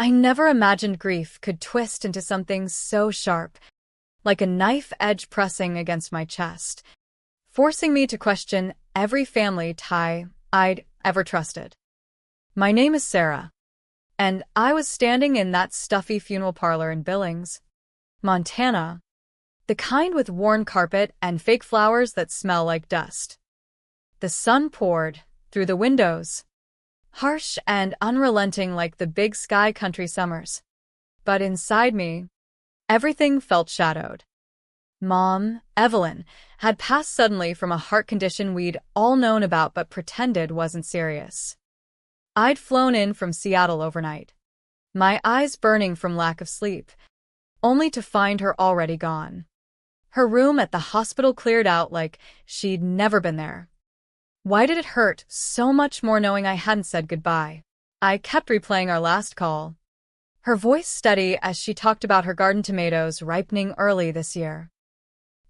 I never imagined grief could twist into something so sharp, like a knife edge pressing against my chest, forcing me to question every family tie I'd ever trusted. My name is Sarah, and I was standing in that stuffy funeral parlor in Billings, Montana, the kind with worn carpet and fake flowers that smell like dust. The sun poured through the windows, harsh and unrelenting like the big sky country summers. But inside me, everything felt shadowed. Mom, Evelyn, had passed suddenly from a heart condition we'd all known about but pretended wasn't serious. I'd flown in from Seattle overnight, my eyes burning from lack of sleep, only to find her already gone. Her room at the hospital cleared out like she'd never been there. Why did it hurt so much more knowing I hadn't said goodbye? I kept replaying our last call, her voice steady as she talked about her garden tomatoes ripening early this year.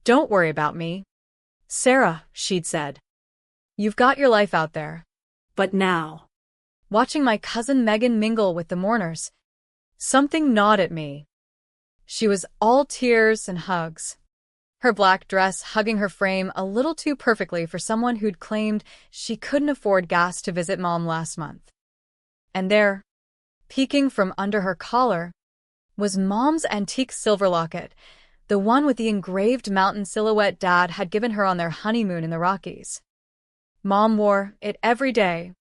"Don't worry about me, Sarah," she'd said. "You've got your life out there." But now, watching my cousin Megan mingle with the mourners, something gnawed at me. She was all tears and hugs, her black dress hugging her frame a little too perfectly for someone who'd claimed she couldn't afford gas to visit Mom last month. And there, peeking from under her collar, was Mom's antique silver locket, the one with the engraved mountain silhouette Dad had given her on their honeymoon in the Rockies. Mom wore it every day.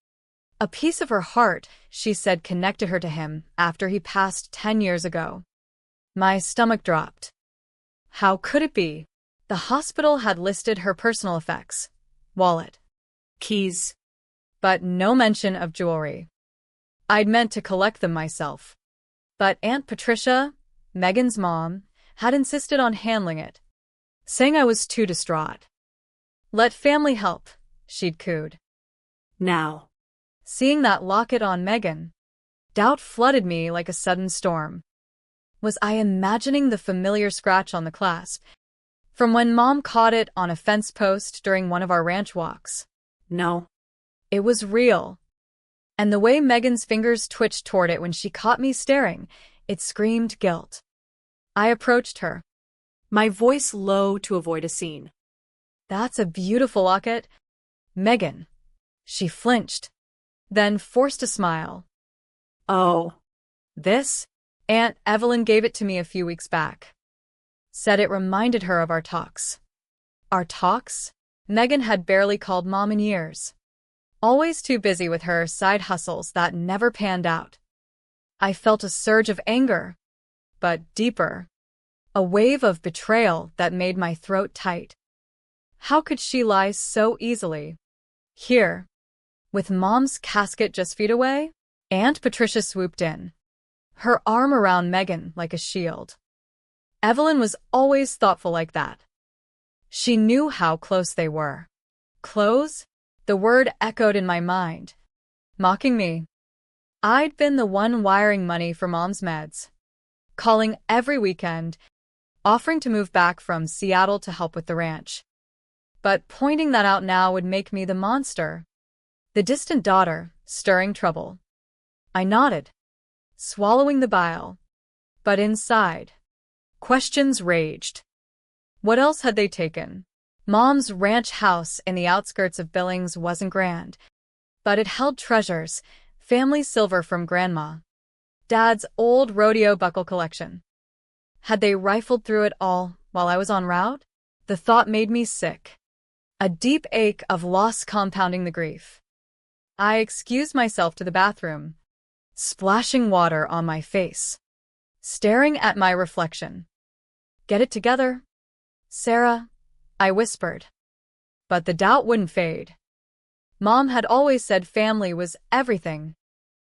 A piece of her heart, she said, connected her to him after he passed 10 years ago. My stomach dropped. How could it be? The hospital had listed her personal effects, wallet, keys, but no mention of jewelry. I'd meant to collect them myself, but Aunt Patricia, Megan's mom, had insisted on handling it, saying I was too distraught. "Let family help," she'd cooed. Now, seeing that locket on Megan, doubt flooded me like a sudden storm. Was I imagining the familiar scratch on the clasp from when Mom caught it on a fence post during one of our ranch walks? No, it was real. And the way Megan's fingers twitched toward it when she caught me staring, it screamed guilt. I approached her, my voice low to avoid a scene. "That's a beautiful locket, Megan." She flinched, then forced a smile. "Oh, this? Aunt Evelyn gave it to me a few weeks back. Said it reminded her of our talks." Our talks? Megan had barely called Mom in years. Always too busy with her side hustles that never panned out. I felt a surge of anger, but deeper. A wave of betrayal that made my throat tight. How could she lie so easily? Here, with Mom's casket just feet away, Aunt Patricia swooped in, her arm around Megan like a shield. Evelyn was always thoughtful like that. She knew how close they were. Close? The word echoed in my mind, mocking me. I'd been the one wiring money for Mom's meds, calling every weekend, offering to move back from Seattle to help with the ranch. But pointing that out now would make me the monster, the distant daughter, stirring trouble. I nodded, swallowing the bile. But inside, questions raged. What else had they taken? Mom's ranch house in the outskirts of Billings wasn't grand, but it held treasures, family silver from Grandma, Dad's old rodeo buckle collection. Had they rifled through it all while I was en route? The thought made me sick, a deep ache of loss compounding the grief. I excused myself to the bathroom, splashing water on my face, staring at my reflection. "Get it together, Sarah," I whispered. But the doubt wouldn't fade. Mom had always said family was everything.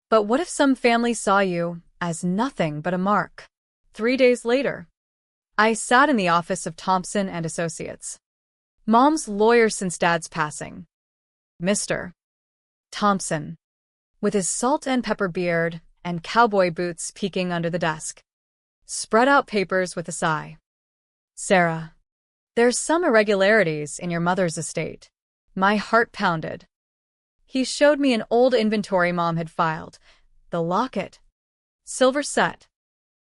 But what if some family saw you as nothing but a mark? 3 days later, I sat in the office of Thompson and Associates, Mom's lawyer since Dad's passing. Mr. Thompson, with his salt and pepper beard and cowboy boots peeking under the desk, spread out papers with a sigh. "Sarah, there's some irregularities in your mother's estate." My heart pounded. He showed me an old inventory Mom had filed, the locket, silver set,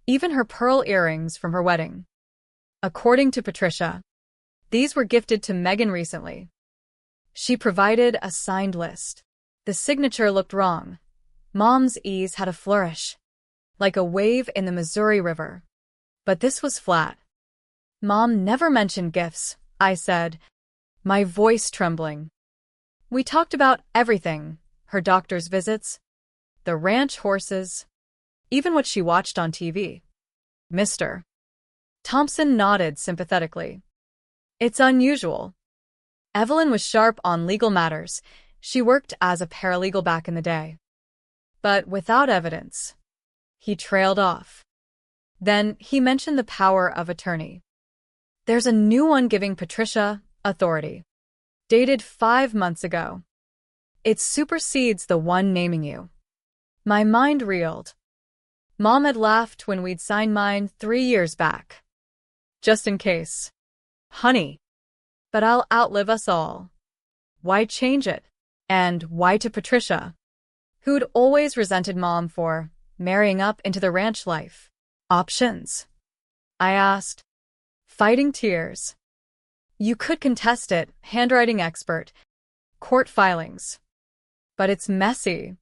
even her pearl earrings from her wedding. According to Patricia, these were gifted to Megan recently. She provided a signed list. The signature looked wrong. Mom's E's had a flourish, like a wave in the Missouri River. But this was flat. Mom never mentioned gifts, I said, my voice trembling. We talked about everything, her doctor's visits, the ranch horses, even what she watched on TV. Mr. Thompson nodded sympathetically. It's unusual. Evelyn was sharp on legal matters. She worked as a paralegal back in the day. But without evidence. He trailed off. Then he mentioned the power of attorney. There's a new one giving Patricia authority. Dated 5 months ago. It supersedes the one naming you. My mind reeled. Mom had laughed when we'd signed mine 3 years back. Just in case. Honey. But I'll outlive us all. Why change it? And why to Patricia, who'd always resented Mom for marrying up into the ranch life? Options? I asked, fighting tears. You could contest it, handwriting expert, court filings. But it's messy,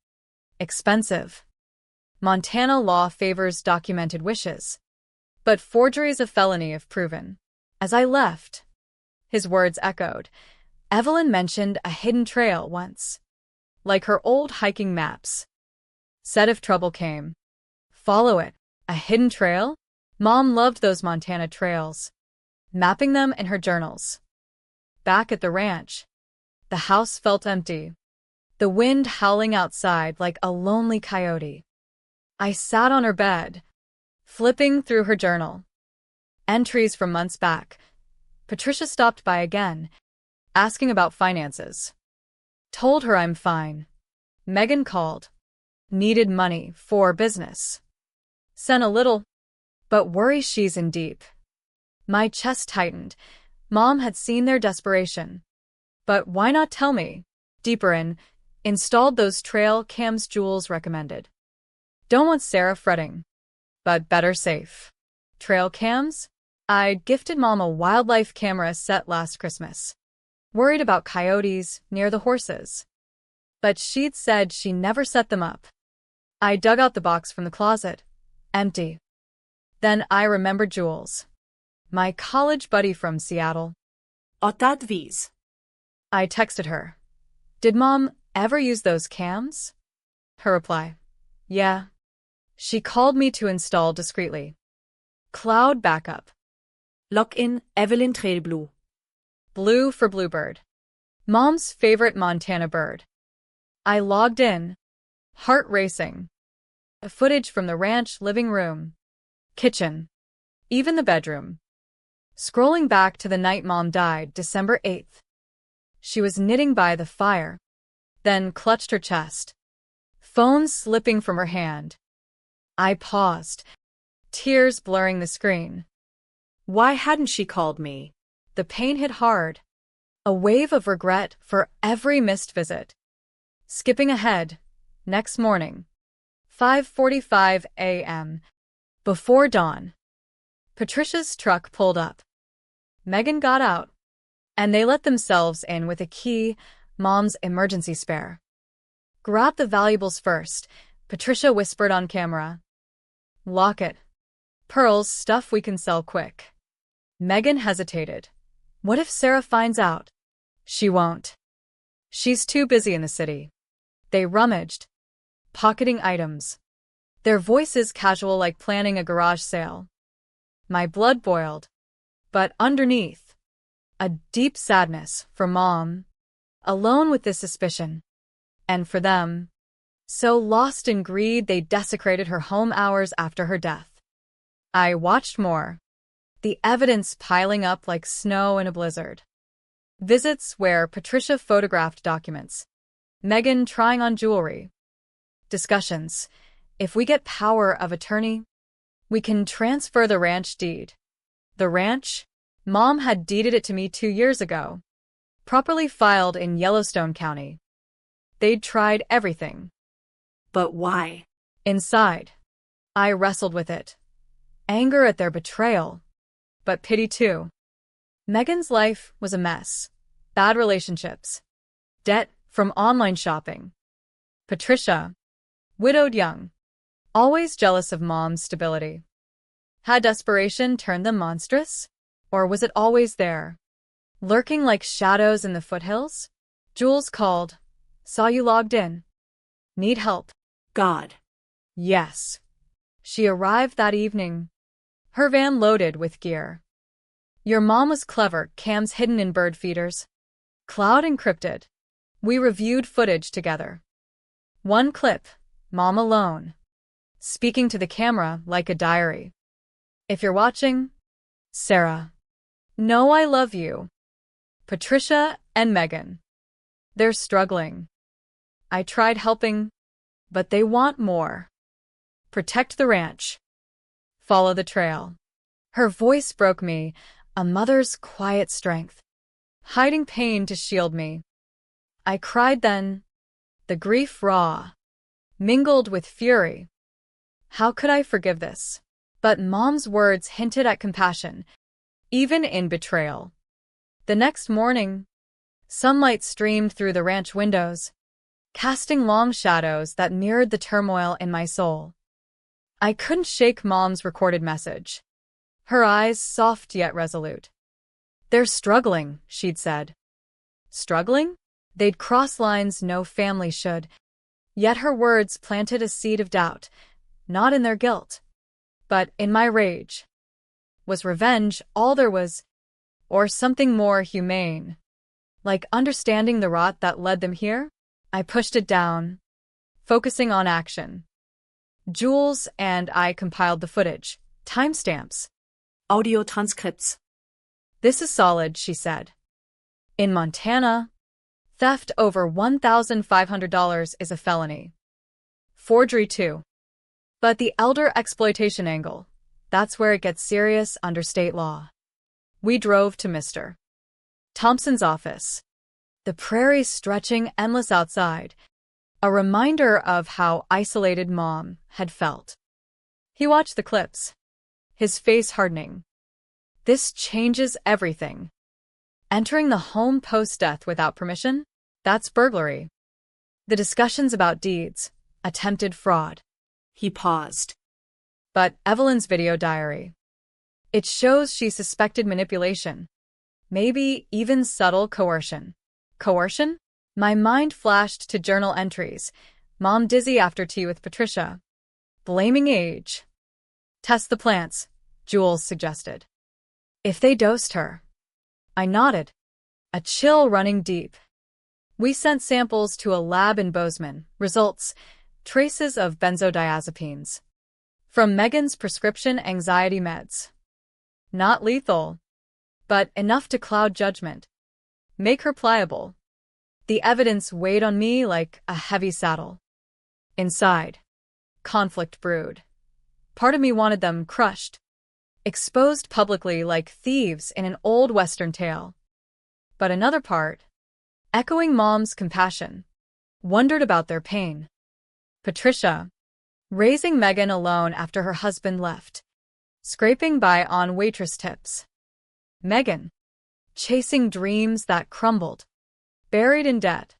expensive. Montana law favors documented wishes, but forgery's a felony if proven. As I left, his words echoed. Evelyn mentioned a hidden trail once, like her old hiking maps. Said if trouble came, follow it. A hidden trail? Mom loved those Montana trails, mapping them in her journals. Back at the ranch, the house felt empty, the wind howling outside like a lonely coyote. I sat on her bed, flipping through her journal. Entries from months back. Patricia stopped by again, asking about finances. Told her I'm fine. Megan called. Needed money for business. Sent a little, but worries she's in deep. My chest tightened. Mom had seen their desperation. But why not tell me? Deeper in, installed those trail cams Jules recommended. Don't want Sarah fretting, but better safe. Trail cams? I'd gifted Mom a wildlife camera set last Christmas. Worried about coyotes near the horses. But she'd said she never set them up. I dug out the box from the closet. Empty. Then I remembered Jules, my college buddy from Seattle. Otadvis. I texted her. Did Mom ever use those cams? Her reply. Yeah. She called me to install discreetly. Cloud backup. Login Evelyn Trailblue. Blue for bluebird. Mom's favorite Montana bird. I logged in. Heart racing. Footage from the ranch living room, kitchen, even the bedroom. Scrolling back to the night Mom died, December 8th. She was knitting by the fire, then clutched her chest. Phone slipping from her hand. I paused, tears blurring the screen. Why hadn't she called me? The pain hit hard. A wave of regret for every missed visit. Skipping ahead, next morning. 5:45 a.m. Before dawn. Patricia's truck pulled up. Megan got out, and they let themselves in with a key, Mom's emergency spare. Grab the valuables first, Patricia whispered on camera. Locket. Pearls, stuff we can sell quick. Megan hesitated. What if Sarah finds out? She won't. She's too busy in the city. They rummaged, pocketing items. Their voices casual like planning a garage sale. My blood boiled. But underneath, a deep sadness for Mom, alone with this suspicion. And for them, so lost in greed they desecrated her home hours after her death. I watched more. The evidence piling up like snow in a blizzard. Visits where Patricia photographed documents. Megan trying on jewelry. Discussions. If we get power of attorney, we can transfer the ranch deed. The ranch? Mom had deeded it to me 2 years ago. Properly filed in Yellowstone County. They'd tried everything. But why? Inside. I wrestled with it. Anger at their betrayal, but pity too. Megan's life was a mess. Bad relationships. Debt from online shopping. Patricia, widowed young, always jealous of mom's stability. Had desperation turned them monstrous? Or was it always there, lurking like shadows in the foothills? Jules called. Saw you logged in. Need help? God. Yes. She arrived that evening, her van loaded with gear. Your mom was clever, cams hidden in bird feeders. Cloud encrypted. We reviewed footage together. One clip, mom alone, speaking to the camera like a diary. If you're watching, Sarah, know I love you. Patricia and Megan. They're struggling. I tried helping, but they want more. Protect the ranch. Follow the trail. Her voice broke me, a mother's quiet strength, hiding pain to shield me. I cried then, the grief raw, mingled with fury. How could I forgive this? But mom's words hinted at compassion, even in betrayal. The next morning, sunlight streamed through the ranch windows, casting long shadows that mirrored the turmoil in my soul. I couldn't shake mom's recorded message, her eyes soft yet resolute. They're struggling, she'd said. Struggling? They'd cross lines no family should. Yet her words planted a seed of doubt, not in their guilt, but in my rage. Was revenge all there was, or something more humane? Like understanding the rot that led them here? I pushed it down, focusing on action. Jules and I compiled the footage, timestamps. Audio transcripts. This is solid, she said. In Montana, theft over $1,500 is a felony. Forgery too. But the elder exploitation angle, that's where it gets serious under state law. We drove to Mr. Thompson's office, the prairie stretching endless outside, a reminder of how isolated Mom had felt. He watched the clips, his face hardening. This changes everything. Entering the home post-death without permission? That's burglary. The discussions about deeds, attempted fraud. He paused. But Evelyn's video diary. It shows she suspected manipulation. Maybe even subtle coercion. Coercion? My mind flashed to journal entries. Mom dizzy after tea with Patricia. Blaming age. Test the plants, Jules suggested. If they dosed her. I nodded, a chill running deep. We sent samples to a lab in Bozeman. Results, traces of benzodiazepines. From Megan's prescription anxiety meds. Not lethal, but enough to cloud judgment. Make her pliable. The evidence weighed on me like a heavy saddle. Inside, conflict brewed. Part of me wanted them crushed, exposed publicly like thieves in an old Western tale. But another part, echoing Mom's compassion, wondered about their pain. Patricia, raising Megan alone after her husband left, scraping by on waitress tips. Megan, chasing dreams that crumbled, buried in debt.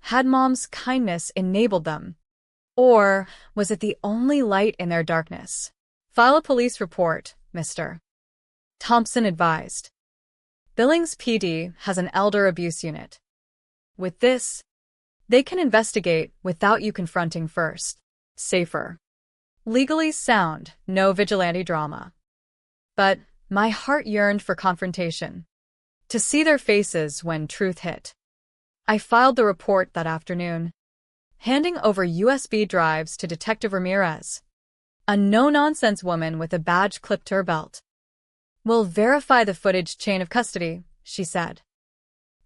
Had Mom's kindness enabled them? Or was it the only light in their darkness? File a police report, Mr. Thompson advised. Billings PD has an elder abuse unit. With this, they can investigate without you confronting first. Safer. Legally sound, no vigilante drama. But my heart yearned for confrontation. To see their faces when truth hit. I filed the report that afternoon, handing over USB drives to Detective Ramirez, a no-nonsense woman with a badge clipped to her belt. We'll verify the footage chain of custody, she said.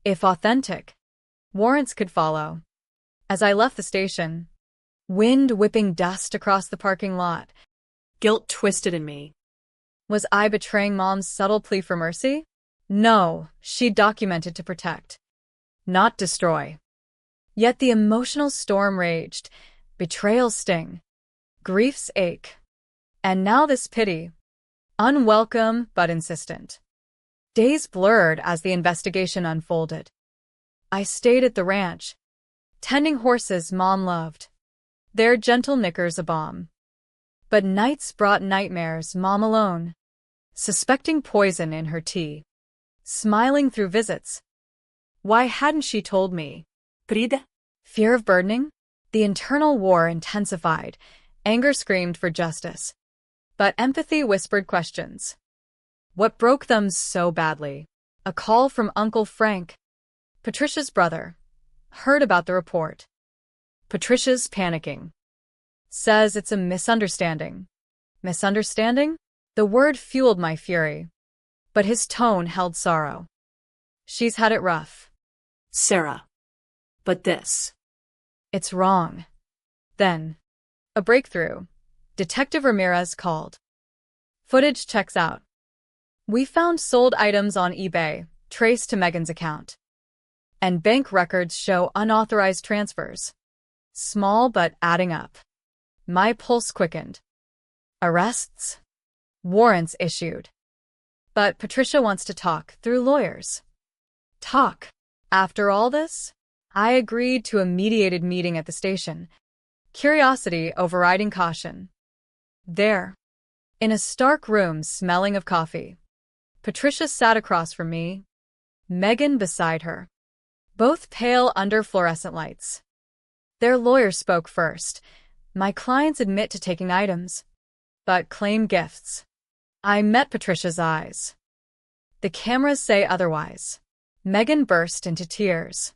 If authentic, warrants could follow. As I left the station, wind whipping dust across the parking lot, Guilt twisted in me. was I betraying Mom's subtle plea for mercy? No, she documented to protect, not destroy. Yet the emotional storm raged, betrayal's sting, grief's ache. And now this pity. Unwelcome but insistent. Days blurred as the investigation unfolded. I stayed at the ranch, tending horses Mom loved, their gentle knickers a balm. But nights brought nightmares, Mom alone, suspecting poison in her tea, smiling through visits. Why hadn't she told me? Pride. Fear of burdening? The internal war intensified. Anger screamed for justice. But empathy whispered questions. What broke them so badly? A call from Uncle Frank, Patricia's brother, heard about the report. Patricia's panicking. Says it's a misunderstanding. Misunderstanding? The word fueled my fury. But his tone held sorrow. She's had it rough. Sarah. But this. It's wrong. Then, a breakthrough. Detective Ramirez called. Footage checks out. We found sold items on eBay, traced to Megan's account. And bank records show unauthorized transfers. Small but adding up. My pulse quickened. Arrests? Warrants issued. But Patricia wants to talk through lawyers. Talk. After all this, I agreed to a mediated meeting at the station. Curiosity overriding caution. There, in a stark room smelling of coffee, Patricia sat across from me, Megan beside her, both pale under fluorescent lights. Their lawyer spoke first. My clients admit to taking items, but claim gifts. I met Patricia's eyes. The cameras say otherwise. Megan burst into tears.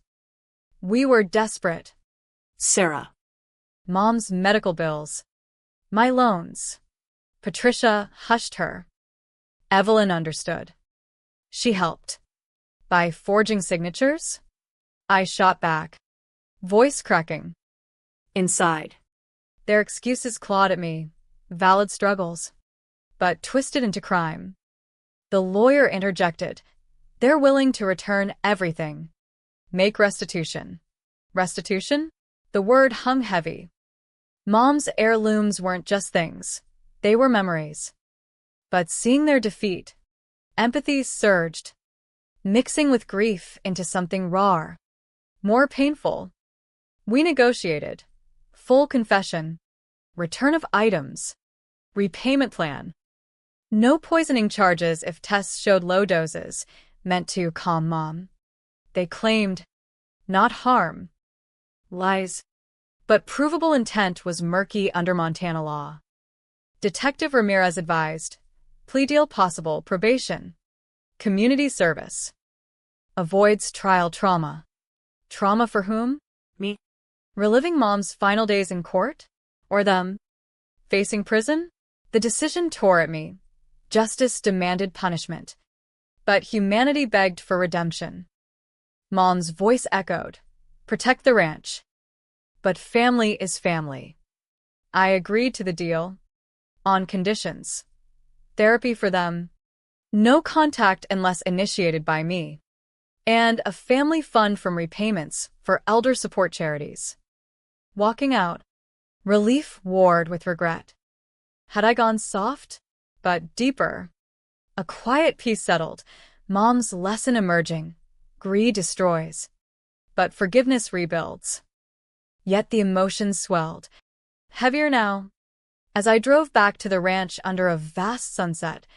We were desperate. Sarah. Mom's medical bills. My loans. Patricia hushed her. Evelyn understood. She helped. By forging signatures? I shot back, voice cracking. Inside. Their excuses clawed at me, valid struggles, but twisted into crime. The lawyer interjected. They're willing to return everything. Make restitution. Restitution? The word hung heavy. Mom's heirlooms weren't just things. They were memories. But seeing their defeat, empathy surged, mixing with grief into something raw, more painful. We negotiated. Full confession. Return of items. Repayment plan. No poisoning charges if tests showed low doses, meant to calm Mom. They claimed not harm. Lies. But provable intent was murky under Montana law. Detective Ramirez advised, plea deal possible, probation. Community service. Avoids trial trauma. Trauma for whom? Me. Reliving Mom's final days in court? Or them? Facing prison? The decision tore at me. Justice demanded punishment. But humanity begged for redemption. Mom's voice echoed, protect the ranch. But family is family. I agreed to the deal. On conditions. Therapy for them. No contact unless initiated by me. And a family fund from repayments for elder support charities. Walking out. Relief warred with regret. Had I gone soft, but deeper? A quiet peace settled. Mom's lesson emerging. Greed destroys. But forgiveness rebuilds. Yet the emotions swelled. Heavier now. As I drove back to the ranch under a vast sunset,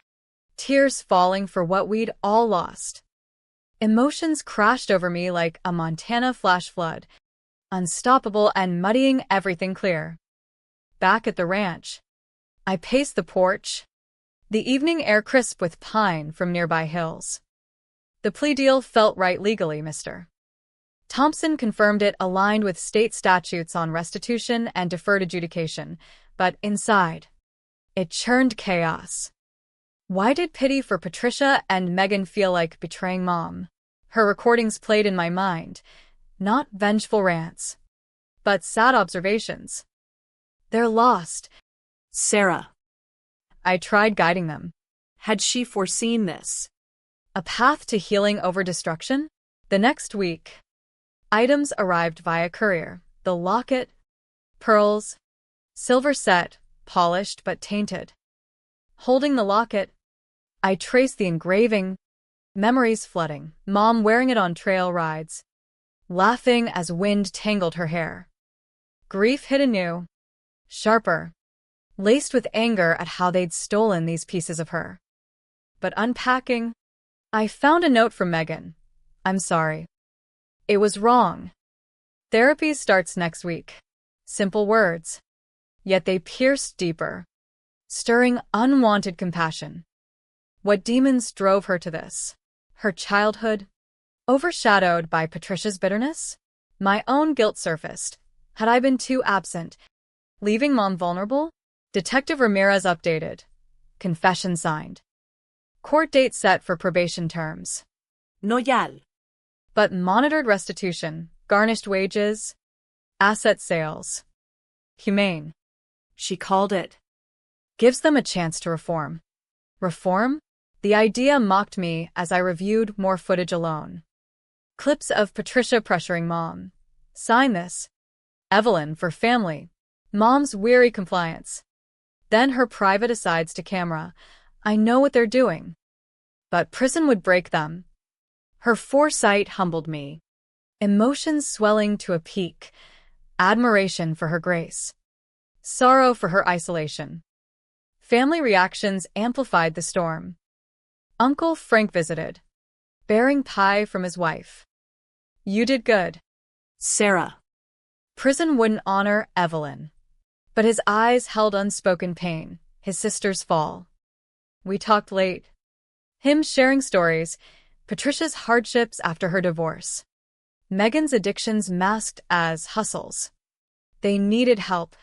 tears falling for what we'd all lost. Emotions crashed over me like a Montana flash flood, unstoppable and muddying everything clear. Back at the ranch, I paced the porch, the evening air crisp with pine from nearby hills. The plea deal felt right legally, Mr. Thompson confirmed it aligned with state statutes on restitution and deferred adjudication, but inside, it churned chaos. Why did pity for Patricia and Megan feel like betraying Mom? Her recordings played in my mind, not vengeful rants, but sad observations. They're lost. Sarah. I tried guiding them. Had she foreseen this? A path to healing over destruction? The next week, items arrived via courier. The locket, pearls, silver set, polished but tainted. holding the locket. I traced the engraving, memories flooding, Mom wearing it on trail rides, laughing as wind tangled her hair. Grief hit anew, sharper, laced with anger at how they'd stolen these pieces of her. But unpacking, I found a note from Megan. I'm sorry. It was wrong. Therapy starts next week. Simple words. Yet they pierced deeper, stirring unwanted compassion. What demons drove her to this? Her childhood? Overshadowed by Patricia's bitterness? My own guilt surfaced. Had I been too absent, leaving Mom vulnerable? Detective Ramirez updated. Confession signed. Court date set for probation terms. No yal. But monitored restitution, garnished wages, asset sales. Humane. She called it. Gives them a chance to reform. Reform? The idea mocked me as I reviewed more footage alone. Clips of Patricia pressuring Mom. Sign this. Evelyn for family. Mom's weary compliance. Then her private asides to camera. I know what they're doing. But prison would break them. Her foresight humbled me. Emotions swelling to a peak. Admiration for her grace. Sorrow for her isolation. Family reactions amplified the storm. Uncle Frank visited, bearing pie from his wife. You did good. Sarah. Prison wouldn't honor Evelyn. But his eyes held unspoken pain, his sister's fall. We talked late. Him sharing stories, Patricia's hardships after her divorce. Megan's addictions masked as hustles. They needed help,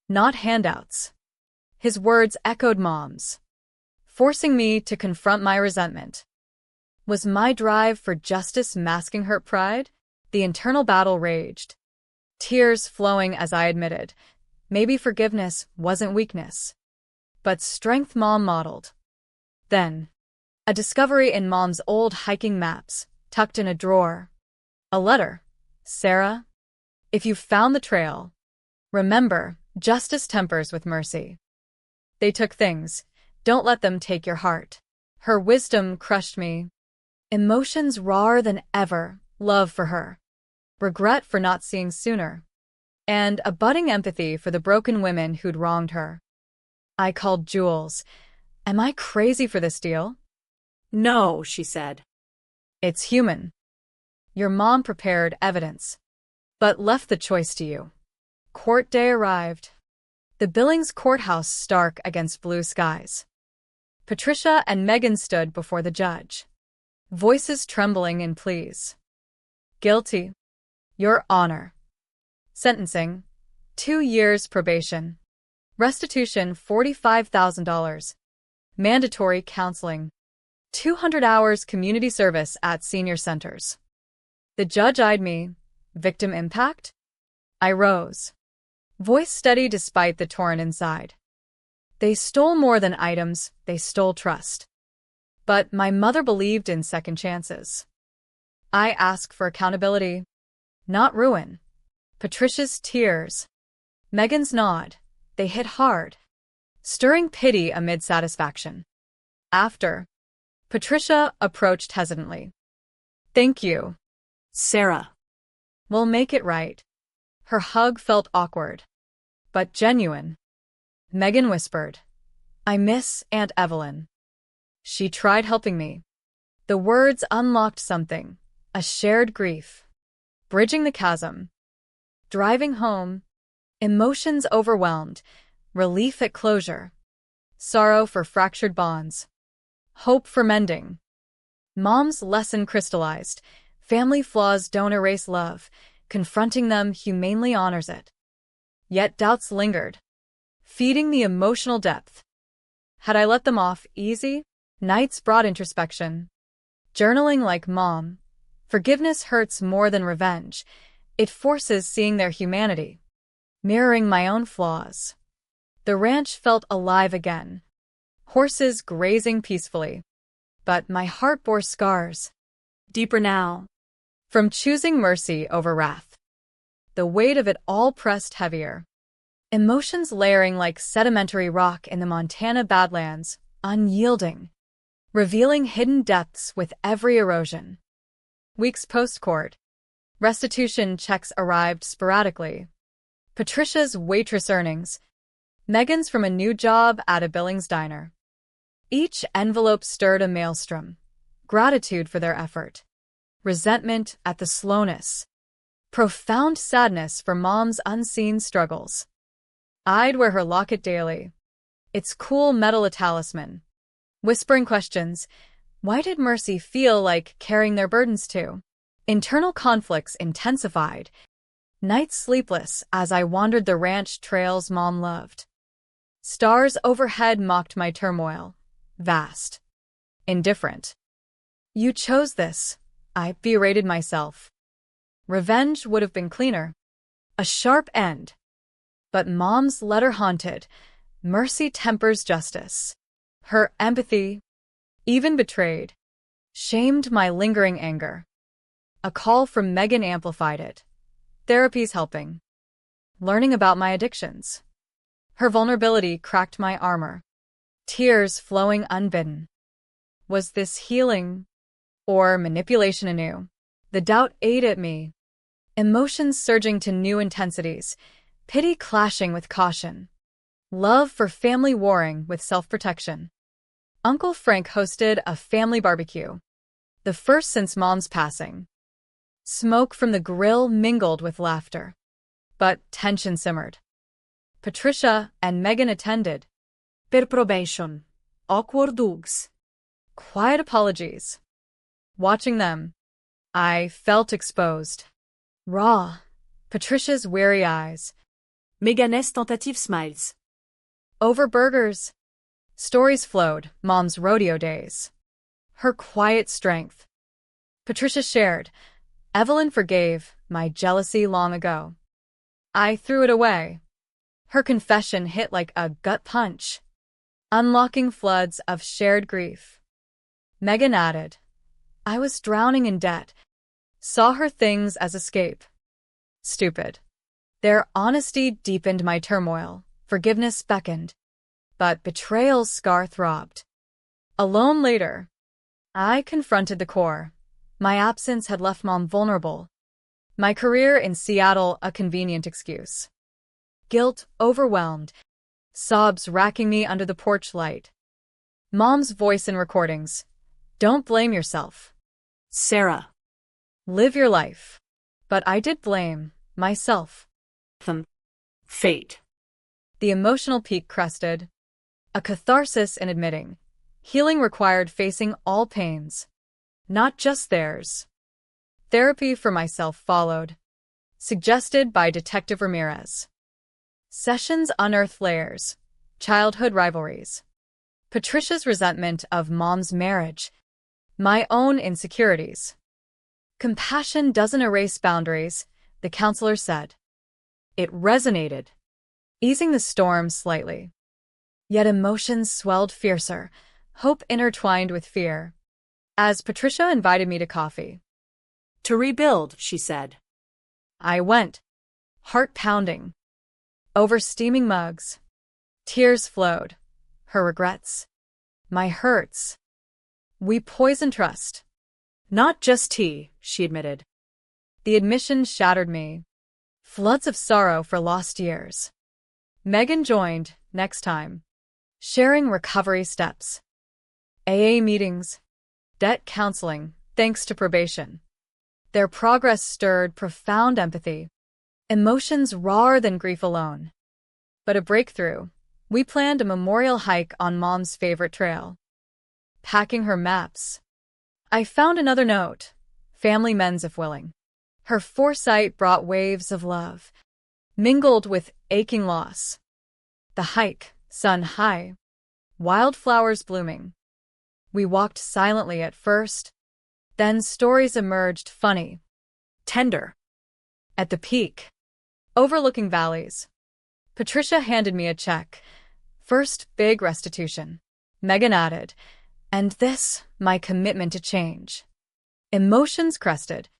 not handouts. His words echoed Mom's, forcing me to confront my resentment. Was my drive for justice masking her pride? The internal battle raged, tears flowing as I admitted, maybe forgiveness wasn't weakness, but strength Mom modeled. Then, a discovery in Mom's old hiking maps, tucked in a drawer. A letter. Sarah, if you found the trail, remember, justice tempers with mercy. They took things. Don't let them take your heart. Her wisdom crushed me. Emotions rawer than ever, love for her, regret for not seeing sooner, and a budding empathy for the broken women who'd wronged her. I called Jules. Am I crazy for this deal? No, she said. It's human. Your mom prepared evidence, but left the choice to you. Court day arrived. The Billings courthouse stark against blue skies. Patricia and Megan stood before the judge, voices trembling in pleas. Guilty. Your Honor. Sentencing. 2 years probation. Restitution $45,000. Mandatory counseling. 200 hours community service at senior centers. The judge eyed me. Victim impact? I rose, voice steady despite the torrent inside. They stole more than items, they stole trust. But my mother believed in second chances. I asked for accountability, not ruin. Patricia's tears. Megan's nod. They hit hard, stirring pity amid satisfaction. After, Patricia approached hesitantly. Thank you. Sarah. We'll make it right. Her hug felt awkward, but genuine. Megan whispered, I miss Aunt Evelyn. She tried helping me. The words unlocked something, a shared grief. Bridging the chasm. Driving home. Emotions overwhelmed. Relief at closure. Sorrow for fractured bonds. Hope for mending. Mom's lesson crystallized. Family flaws don't erase love. Confronting them humanely honors it. Yet doubts lingered, feeding the emotional depth. Had I let them off easy? Nights brought introspection. Journaling like Mom. Forgiveness hurts more than revenge. It forces seeing their humanity, mirroring my own flaws. The ranch felt alive again. Horses grazing peacefully. But my heart bore scars. Deeper now. From choosing mercy over wrath. The weight of it all pressed heavier. Emotions layering like sedimentary rock in the Montana Badlands, unyielding, revealing hidden depths with every erosion. Weeks post-court. Restitution checks arrived sporadically. Patricia's waitress earnings. Megan's from a new job at a Billings diner. Each envelope stirred a maelstrom. Gratitude for their effort. Resentment at the slowness. Profound sadness for Mom's unseen struggles. I'd wear her locket daily. Its cool metal talisman. Whispering questions. Why did Mercy feel like carrying their burdens too? Internal conflicts intensified. Nights sleepless as I wandered the ranch trails Mom loved. Stars overhead mocked my turmoil. Vast. Indifferent. You chose this, I berated myself. Revenge would have been cleaner. A sharp end. But Mom's letter haunted. Mercy tempers justice. Her empathy, even betrayed, shamed my lingering anger. A call from Megan amplified it. Therapy's helping. Learning about my addictions. Her vulnerability cracked my armor. Tears flowing unbidden. Was this healing or manipulation anew? The doubt ate at me. Emotions surging to new intensities. Pity clashing with caution. Love for family warring with self-protection. Uncle Frank hosted a family barbecue. The first since Mom's passing. Smoke from the grill mingled with laughter. But tension simmered. Patricia and Megan attended. Per probation. Awkward dogs. Quiet apologies. Watching them, I felt exposed. Raw. Patricia's weary eyes. Megan's tentative smiles. Over burgers. Stories flowed, Mom's rodeo days. Her quiet strength. Patricia shared. Evelyn forgave my jealousy long ago. I threw it away. Her confession hit like a gut punch, unlocking floods of shared grief. Megan added. I was drowning in debt. Saw her things as escape. Stupid. Their honesty deepened my turmoil. Forgiveness beckoned. But betrayal's scar throbbed. Alone later, I confronted the core. My absence had left Mom vulnerable. My career in Seattle a convenient excuse. Guilt overwhelmed. Sobs racking me under the porch light. Mom's voice in recordings. Don't blame yourself. Sarah. Live your life. But I did blame myself. Fate. The emotional peak crested. A catharsis in admitting. Healing required facing all pains. Not just theirs. Therapy for myself followed. Suggested by Detective Ramirez. Sessions unearthed layers. Childhood rivalries. Patricia's resentment of Mom's marriage. My own insecurities. Compassion doesn't erase boundaries, the counselor said. It resonated, easing the storm slightly. Yet emotions swelled fiercer, hope intertwined with fear. As Patricia invited me to coffee. To rebuild, she said. I went, heart pounding. Over steaming mugs. Tears flowed. Her regrets. My hurts. We poisoned trust. Not just tea, she admitted. The admission shattered me. Floods of sorrow for lost years. Megan joined, next time. Sharing recovery steps. AA meetings. Debt counseling, thanks to probation. Their progress stirred profound empathy. Emotions rawer than grief alone. But a breakthrough. We planned a memorial hike on Mom's favorite trail. Packing her maps. I found another note. Family mends if willing. Her foresight brought waves of love, mingled with aching loss. The hike, sun high. Wildflowers blooming. We walked silently at first. Then stories emerged funny. Tender. At the peak. Overlooking valleys. Patricia handed me a check. First big restitution. Megan added. And this, my commitment to change. Emotions crested.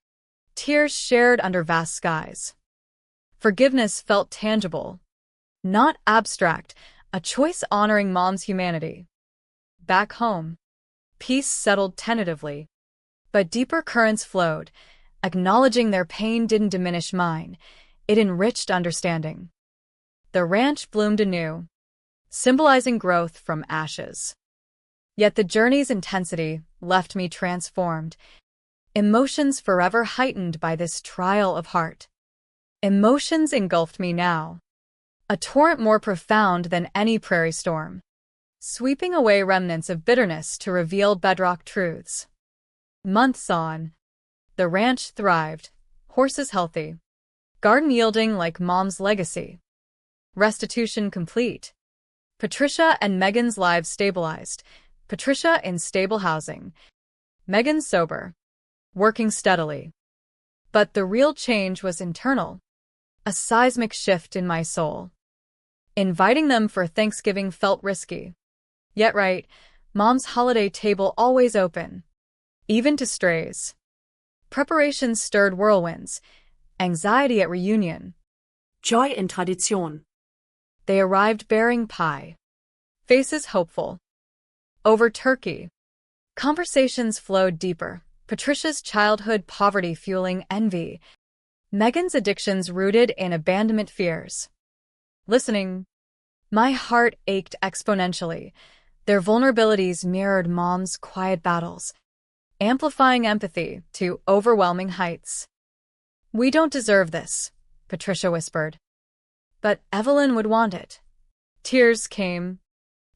Tears shared under vast skies. Forgiveness felt tangible. Not abstract, a choice honoring Mom's humanity. Back home, peace settled tentatively, but deeper currents flowed. Acknowledging their pain didn't diminish mine, it enriched understanding. The ranch bloomed anew, symbolizing growth from ashes. Yet the journey's intensity left me transformed, emotions forever heightened by this trial of heart. Emotions engulfed me now, a torrent more profound than any prairie storm, sweeping away remnants of bitterness to reveal bedrock truths. Months on, the ranch thrived, horses healthy, garden yielding like Mom's legacy. Restitution complete. Patricia and Megan's lives stabilized. Patricia in stable housing, Megan sober, working steadily. But the real change was internal, a seismic shift in my soul. Inviting them for Thanksgiving felt risky. Yet right, Mom's holiday table always open, even to strays. Preparations stirred whirlwinds, anxiety at reunion. Joy in Tradition. They arrived bearing pie, faces hopeful. Over turkey, conversations flowed deeper. Patricia's childhood poverty fueling envy, Megan's addictions rooted in abandonment fears. Listening, my heart ached exponentially. Their vulnerabilities mirrored Mom's quiet battles, amplifying empathy to overwhelming heights. We don't deserve this, Patricia whispered. But Evelyn would want it. Tears came.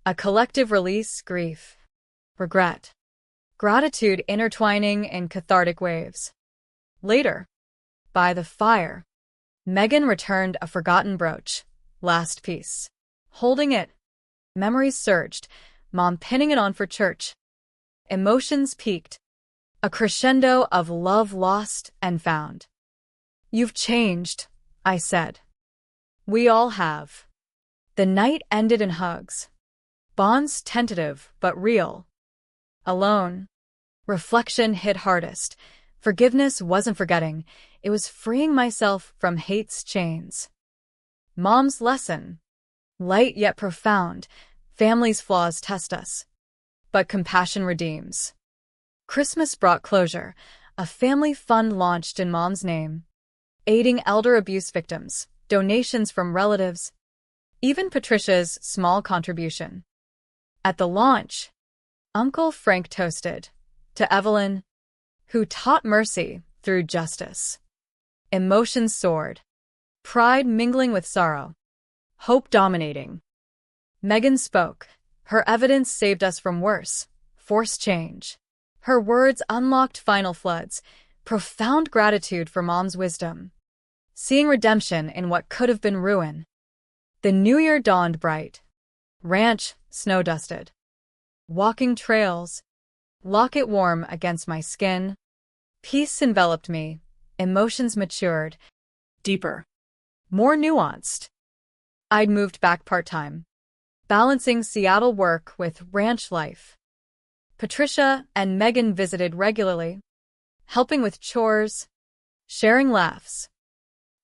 A collective release, grief, regret, gratitude intertwining in cathartic waves. Later, by the fire, Megan returned a forgotten brooch, last piece. Holding it, memories surged, Mom pinning it on for church. Emotions peaked, a crescendo of love lost and found. You've changed, I said. We all have. The night ended in hugs. Bonds tentative but real. Alone, reflection hit hardest. Forgiveness wasn't forgetting, it was freeing myself from hate's chains. Mom's lesson. Light yet profound. Family's flaws test us, but compassion redeems. Christmas brought closure. A family fund launched in Mom's name, aiding elder abuse victims, donations from relatives, even Patricia's small contribution. At the launch, Uncle Frank toasted to Evelyn, who taught mercy through justice. Emotions soared, pride mingling with sorrow, hope dominating. Megan spoke. Her evidence saved us from worse, forced change. Her words unlocked final floods, profound gratitude for Mom's wisdom, seeing redemption in what could have been ruin. The new year dawned bright. Ranch, snow-dusted. Walking trails, locket warm against my skin. Peace enveloped me, emotions matured. Deeper. More nuanced. I'd moved back part-time, balancing Seattle work with ranch life. Patricia and Megan visited regularly, helping with chores, sharing laughs.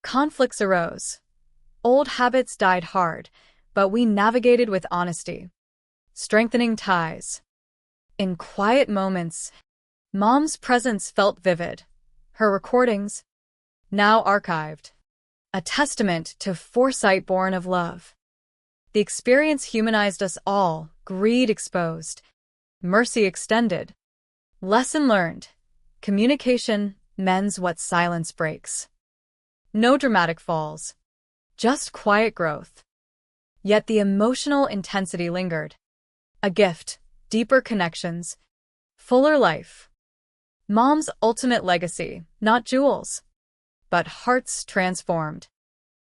Conflicts arose. Old habits died hard, but we navigated with honesty, strengthening ties. In quiet moments, Mom's presence felt vivid. Her recordings, now archived, a testament to foresight born of love. The experience humanized us all, greed exposed, mercy extended. Lesson learned. Communication mends what silence breaks. No dramatic falls, just quiet growth. Yet the emotional intensity lingered. A gift, deeper connections, fuller life. Mom's ultimate legacy, not jewels, but hearts transformed.